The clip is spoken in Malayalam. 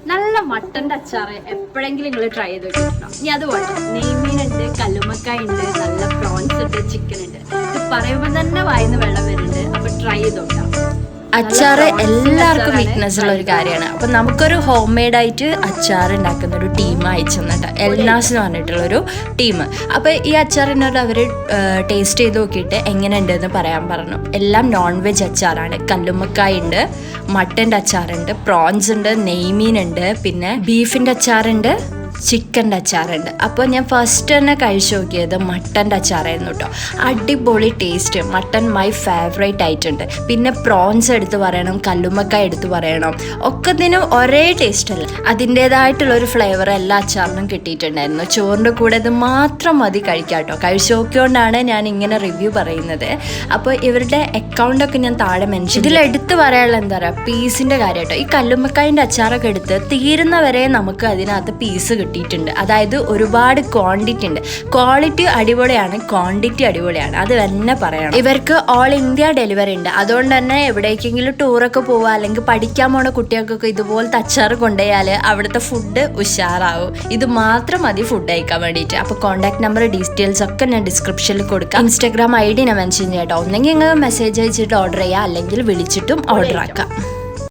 നല്ല മട്ടൻ്റെ അച്ചാറ് എപ്പോഴെങ്കിലും നിങ്ങൾ ട്രൈ ചെയ്ത് നോക്കണം. ഇനി അതുപോലെ നെയ്മീൻ ഉണ്ട്, കല്ലുമക്കായ ഉണ്ട്, നല്ല പ്രോൺസ് ഉണ്ട്, ചിക്കൻ ഉണ്ട്. ഇത് പറയുമ്പോൾ തന്നെ വായിന്ന് വെള്ളം വരുന്നുണ്ട്. അപ്പൊ ട്രൈ ചെയ്ത് നോക്കാം. അച്ചാറ് എല്ലാവർക്കും വീക്ക്നെസ് ഉള്ള ഒരു കാര്യമാണ്. അപ്പം നമുക്കൊരു ഹോം മെയ്ഡായിട്ട് അച്ചാർ ഉണ്ടാക്കുന്ന ഒരു ടീം അയച്ചു തന്നിട്ട് എൽനാസ് എന്ന് പറഞ്ഞിട്ടുള്ളൊരു ടീം. അപ്പോൾ ഈ അച്ചാറിനോട് അവർ ടേസ്റ്റ് ചെയ്ത് നോക്കിയിട്ട് എങ്ങനെയുണ്ടെന്ന് പറയാൻ പറഞ്ഞു. എല്ലാം നോൺ വെജ് അച്ചാറാണ്. കല്ലുമ്മക്കായ ഉണ്ട്, മട്ടൻ്റെ അച്ചാറുണ്ട്, പ്രോൺസ് ഉണ്ട്, നെയ്മീൻ ഉണ്ട്, പിന്നെ ബീഫിൻ്റെ അച്ചാറുണ്ട്, ചിക്കൻ്റെ അച്ചാറുണ്ട്. അപ്പോൾ ഞാൻ ഫസ്റ്റ് തന്നെ കഴിച്ചു നോക്കിയത് മട്ടൻ്റെ അച്ചാറായിരുന്നു കേട്ടോ. അടിപൊളി ടേസ്റ്റ്. മട്ടൺ മൈ ഫേവറേറ്റ് ആയിട്ടുണ്ട്. പിന്നെ പ്രോൺസ് എടുത്ത് പറയണം, കല്ലുമ്മക്കായ എടുത്ത് പറയണം, ഒക്കത്തിനും ഒരേ ടേസ്റ്റ് അല്ല, അതിൻ്റേതായിട്ടുള്ളൊരു ഫ്ലേവർ എല്ലാ അച്ചാറിനും കിട്ടിയിട്ടുണ്ടായിരുന്നു. ചോറിൻ്റെ കൂടെ ഇത് മാത്രം മതി കഴിക്കാം കേട്ടോ. കഴിച്ചു നോക്കിയോണ്ടാണ് ഞാൻ ഇങ്ങനെ റിവ്യൂ പറയുന്നത്. അപ്പോൾ ഇവരുടെ അക്കൗണ്ടൊക്കെ ഞാൻ താഴെ മെൻഷൻ. ഇതിലെടുത്ത് പറയാനുള്ള എന്താ പറയുക, പീസിൻ്റെ കാര്യം കേട്ടോ. ഈ കല്ലുമ്മക്കായൻ്റെ അച്ചാറൊക്കെ എടുത്ത് തീരുന്നവരെ നമുക്ക് അതിനകത്ത് പീസ് കിട്ടിയിട്ടുണ്ട്. അതായത് ഒരുപാട് ക്വാണ്ടിറ്റി ഉണ്ട്. ക്വാളിറ്റി അടിപൊളിയാണ്, ക്വാണ്ടിറ്റി അടിപൊളിയാണ്, അത് തന്നെ പറയണം. ഇവർക്ക് ഓൾ ഇന്ത്യ ഡെലിവറി ഉണ്ട്. അതുകൊണ്ട് തന്നെ എവിടേക്കെങ്കിലും ടൂറൊക്കെ പോവുക അല്ലെങ്കിൽ പഠിക്കാൻ പോണ കുട്ടികൾക്കൊക്കെ ഇതുപോലത്തെ അച്ചാറ് കൊണ്ടുപോയാൽ അവിടുത്തെ ഫുഡ് ഉഷാറാവും. ഇത് മാത്രം മതി ഫുഡ് കഴിക്കാൻ വേണ്ടിയിട്ട്. അപ്പോൾ കോൺടാക്ട് നമ്പർ ഡീറ്റെയിൽസ് ഒക്കെ ഞാൻ ഡിസ്ക്രിപ്ഷനിൽ കൊടുക്കാം. ഇൻസ്റ്റാഗ്രാം ID ഞാൻ മെൻഷൻ ചെയ്യാം. ഒന്നെങ്കിൽ നിങ്ങൾ മെസ്സേജ് അയച്ചിട്ട് ഓർഡർ ചെയ്യുക, അല്ലെങ്കിൽ വിളിച്ചിട്ടും ഓർഡർ ആക്കാം.